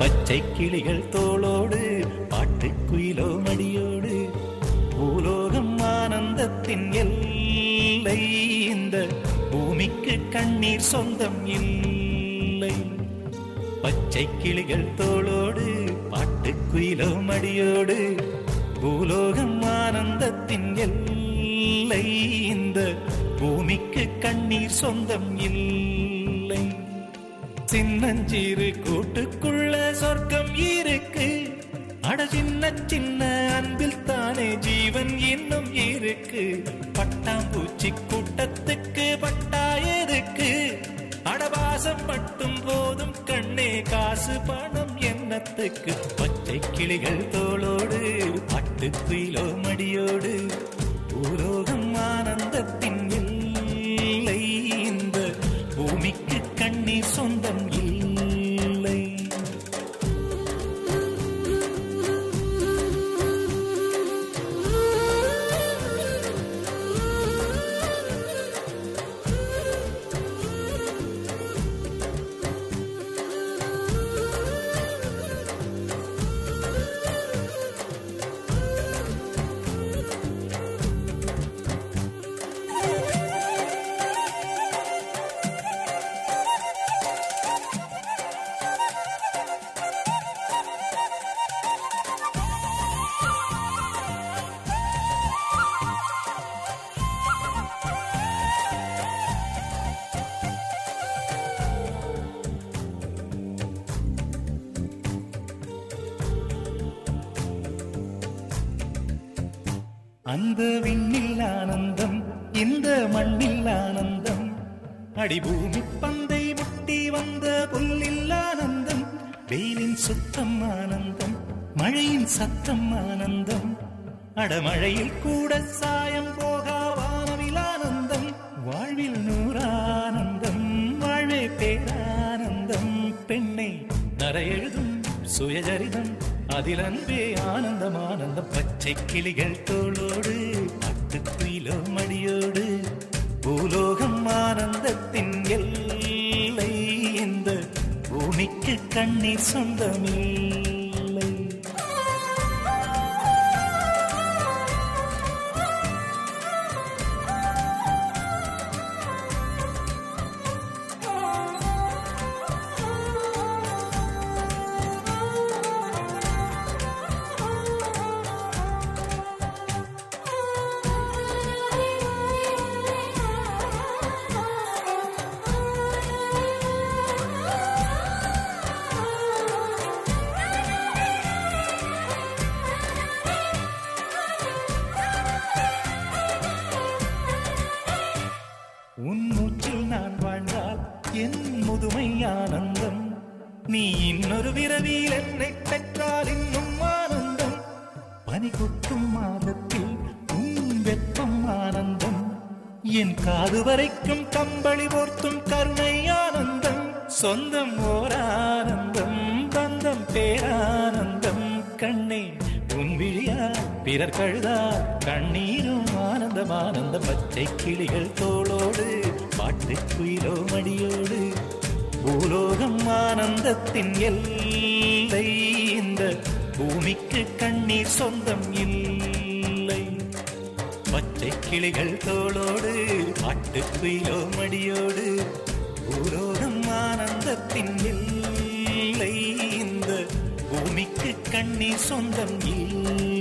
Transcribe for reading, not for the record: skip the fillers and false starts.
பச்சை கிளிகள் தோளோடு பாட்டுக்குயிலோ மடியோடு பூலோகம் ஆனந்தத்தின் எல்லை. இந்த பூமிக்கு கண்ணீர் சொந்தம் இல்லை. பச்சை கிளிகள் தோளோடு பாட்டுக்குயிலோ மடியோடு பூலோகம் ஆனந்தத்தின் எல்லை. இந்த பூமிக்கு கண்ணீர் சொந்தம் இல்லை. சின்னஞ்சிறு கூட்டுக்குள்ள சொர்க்கம் இருக்கு. அட சின்ன சின்ன அன்பில் தானே ஜீவன் இன்னும் இருக்கு. பட்டாம்பூச்சி கூட்டத்துக்கு பட்டா எதுக்கு? அடவாசம் மட்டும் போதும் கண்ணே, காசு பணம் என்னத்துக்கு? பச்சை கிளிகள் தோளோடு பாட்டுக்குயிலோ மடியோடு பூலோகம் ஆனந்தத்தின் இல்லை. இந்த பூமிக்கு கண்ணீர் சொந்தம் இல்லை. அந்த விண்ணில் ஆனந்தம், இந்த மண்ணில் ஆனந்தம். அடிபூமி பந்தை முட்டி வந்த புல்லில் ஆனந்தம். வெயிலின் சுத்தம் ஆனந்தம், மழையின் சத்தம் ஆனந்தம். அடமழையில் கூட சாயம் போகா வானவில் ஆனந்தம். வாழ்வில் நூறானந்தம், வாழ்வே பேரானந்தம். பெண்ணை நரையெழுதும் சுயஜரிதம், அதில் அன்பே ஆனந்தம் ஆனந்தம். பச்சை கிளிகள் தோளோடு பாட்டுக்குயிலோ மடியோடு பூலோகம் ஆனந்தத்தின் எல்லை. இந்த பூமிக்கு கண்ணீர் சொந்தமில்லை. உன் மூச்சில் நான் வாழ்ந்தால் என் முதுமை ஆனந்தம். நீ இன்னொரு விரவியில் என்னை பெற்றால் இன்னும் ஆனந்தம். பனி கொட்டும் மாதத்தில் உன் வெப்பம் ஆனந்தம். என் காது வரைக்கும் கம்பளி போர்த்தும் கருணை ஆனந்தம். சொந்தம் ஓர் ஆனந்தம், பந்தம் பேரானந்தம். கண்ணே உன் விழியா பிறர் கழுதா கண்ணீரும் ஆனந்தம் ஆனந்தம். பச்சை கிளிகள் தோளோடு பாட்டுக்குயிலோ மடியோடு பூலோகம் ஆனந்தத்தின் எல்லை. இந்த பூமிக்கு கண்ணீர் சொந்தம் இல்லை. பச்சை கிளிகள் தோளோடு பாட்டுக்குயிலோ மடியோடு பூலோகம் ஆனந்தத்தின் எல்லை. இந்த பூமிக்கு கண்ணீர் சொந்தம் இல்லை.